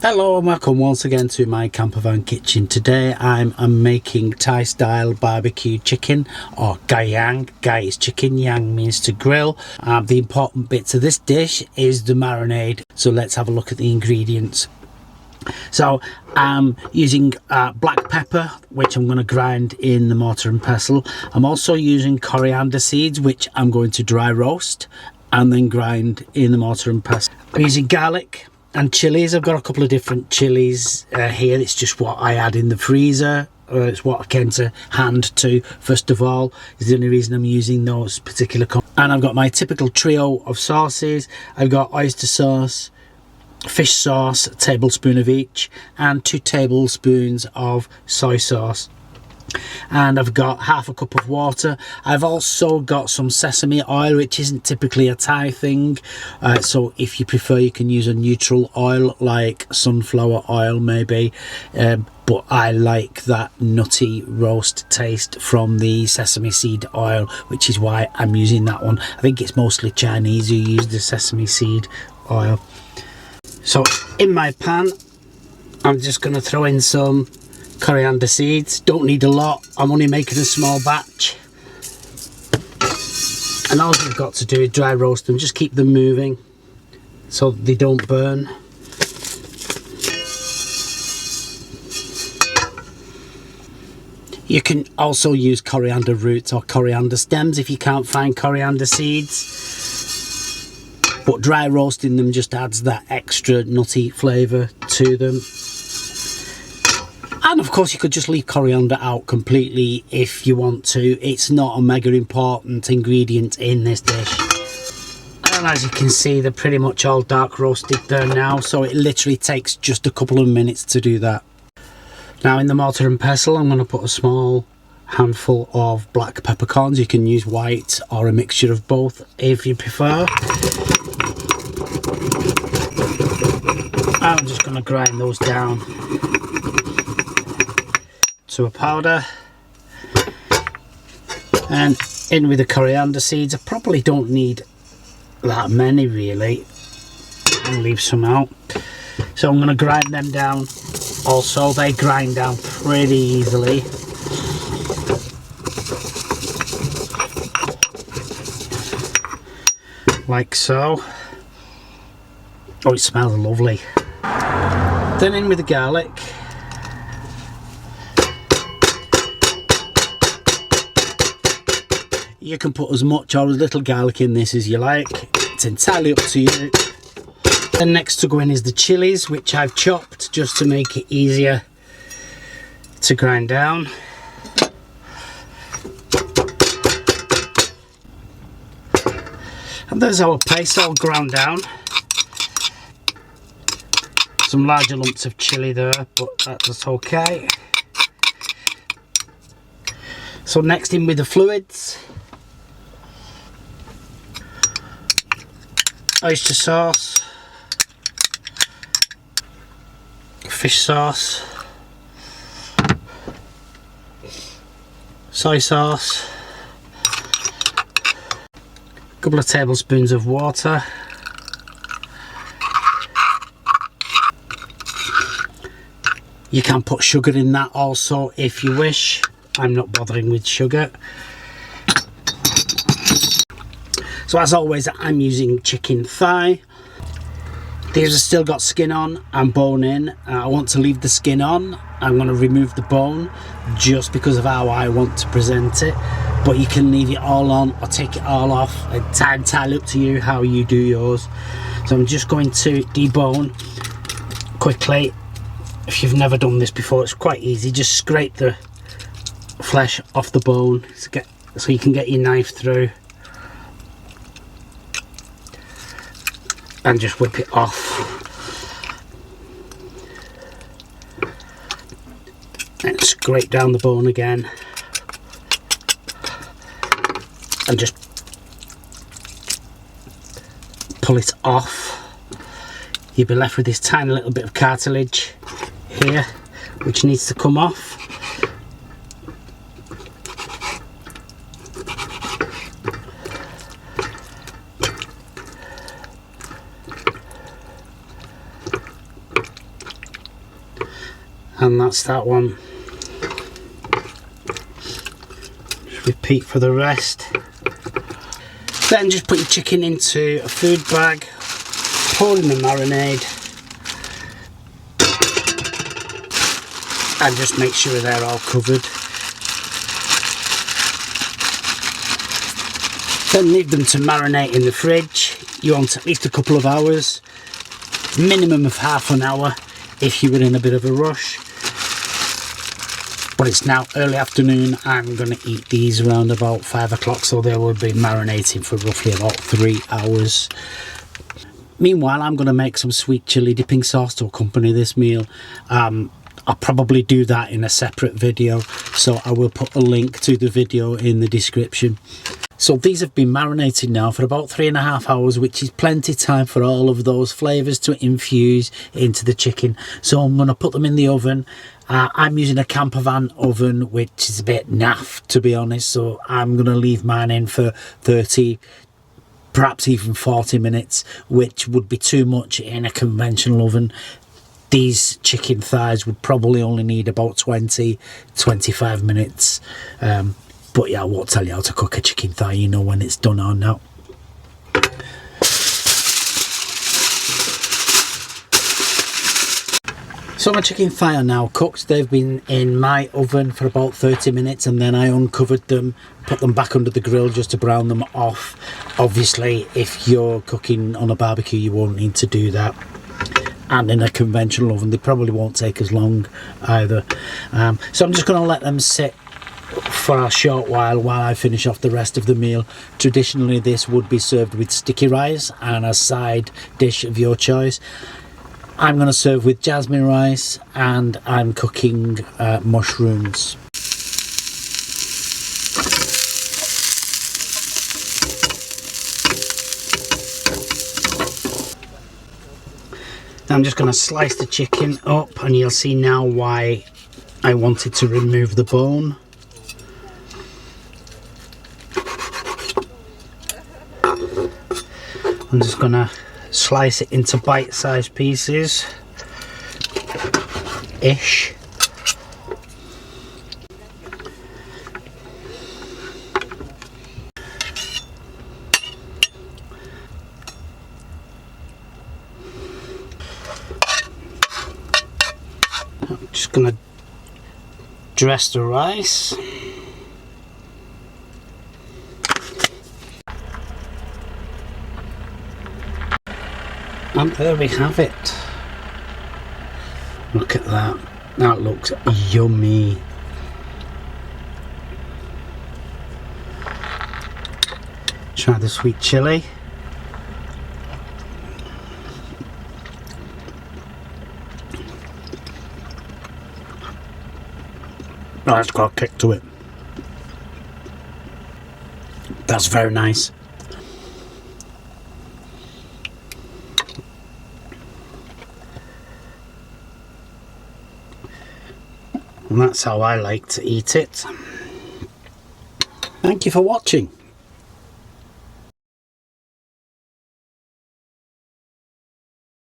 Hello and welcome once again to my Campervan kitchen. Today I'm making Thai style barbecue chicken, or Gai Yang. Gai is chicken, Yang means to grill. The important bits of this dish is the marinade. So let's have a look at the ingredients. So I'm using black pepper, which I'm going to grind in the mortar and pestle. I'm also using coriander seeds, which I'm going to dry roast and then grind in the mortar and pestle. I'm using garlic and chillies. I've got a couple of different chillies here. It's just what I had in the freezer. It's what I came to hand to first of all. Is the only reason I'm using those particular. And I've got my typical trio of sauces. I've got oyster sauce, fish sauce, a tablespoon of each, and 2 tablespoons of soy sauce. And I've got half a cup of water. I've also got some sesame oil, which isn't typically a Thai thing, so if you prefer you can use a neutral oil like sunflower oil maybe, but I like that nutty roast taste from the sesame seed oil, which is why I'm using that one. I think it's mostly Chinese who use the sesame seed oil. So in my pan I'm just going to throw in some coriander seeds. Don't need a lot, I'm only making a small batch, and all you've got to do is dry roast them. Just keep them moving so they don't burn. You can also use coriander roots or coriander stems if you can't find coriander seeds, but dry roasting them just adds that extra nutty flavour to them. And of course you could just leave coriander out completely if you want to. It's not a mega important ingredient in this dish. And as you can see, they're pretty much all dark roasted there now, so it literally takes just a couple of minutes to do that. Now in the mortar and pestle I'm going to put a small handful of black peppercorns. You can use white or a mixture of both if you prefer. I'm just going to grind those down to a powder, and in with the coriander seeds. I probably don't need that many really, I'll leave some out. So I'm going to grind them down also. They grind down pretty easily. Like so. Oh, it smells lovely. Then in with the garlic. You can put as much or as little garlic in this as you like. It's entirely up to you. Then next to go in is the chillies, which I've chopped just to make it easier to grind down. And there's our paste all ground down. Some larger lumps of chilli there, but that's okay. So next in with the fluids. Oyster sauce, fish sauce, soy sauce, a couple of tablespoons of water, you can put sugar in that also if you wish. I'm not bothering with sugar. So as always, I'm using chicken thigh. These have still got skin on and bone in. I want to leave the skin on. I'm going to remove the bone just because of how I want to present it. But you can leave it all on or take it all off. It's entirely up to you how you do yours. So I'm just going to debone quickly. If you've never done this before, it's quite easy. Just scrape the flesh off the bone so you can get your knife through. And just whip it off. And scrape down the bone again. And just pull it off. You'll be left with this tiny little bit of cartilage here, which needs to come off. And that's that one. Just repeat for the rest. Then just put your chicken into a food bag, pour in the marinade, and just make sure they're all covered. Then leave them to marinate in the fridge. You want at least a couple of hours, minimum of half an hour if you were in a bit of a rush. But it's now early afternoon. I'm going to eat these around about 5 o'clock, so they will be marinating for roughly about 3 hours. Meanwhile, I'm going to make some sweet chili dipping sauce to accompany this meal. I'll probably do that in a separate video, so I will put a link to the video in the description. So these have been marinated now for about 3.5 hours, which is plenty time for all of those flavours to infuse into the chicken. So I'm going to put them in the oven. I'm using a Campervan oven, which is a bit naff, to be honest. So I'm going to leave mine in for 30, perhaps even 40 minutes, which would be too much in a conventional oven. These chicken thighs would probably only need about 20-25 minutes. But yeah, I won't tell you how to cook a chicken thigh. You know when it's done or not. So my chicken thigh are now cooked. They've been in my oven for about 30 minutes, and then I uncovered them, put them back under the grill just to brown them off. Obviously, if you're cooking on a barbecue, you won't need to do that. And in a conventional oven, they probably won't take as long either. So I'm just going to let them sit for a short while I finish off the rest of the meal. Traditionally, this would be served with sticky rice and a side dish of your choice. I'm going to serve with jasmine rice, and I'm cooking mushrooms. I'm just going to slice the chicken up, and you'll see now why I wanted to remove the bone. I'm just going to slice it into bite-sized pieces ish. I'm just going to dress the rice. And there we have it. Look at that. That looks yummy. Try the sweet chili. Oh, it's got a kick to it. That's very nice. And that's how I like to eat it. Thank you for watching.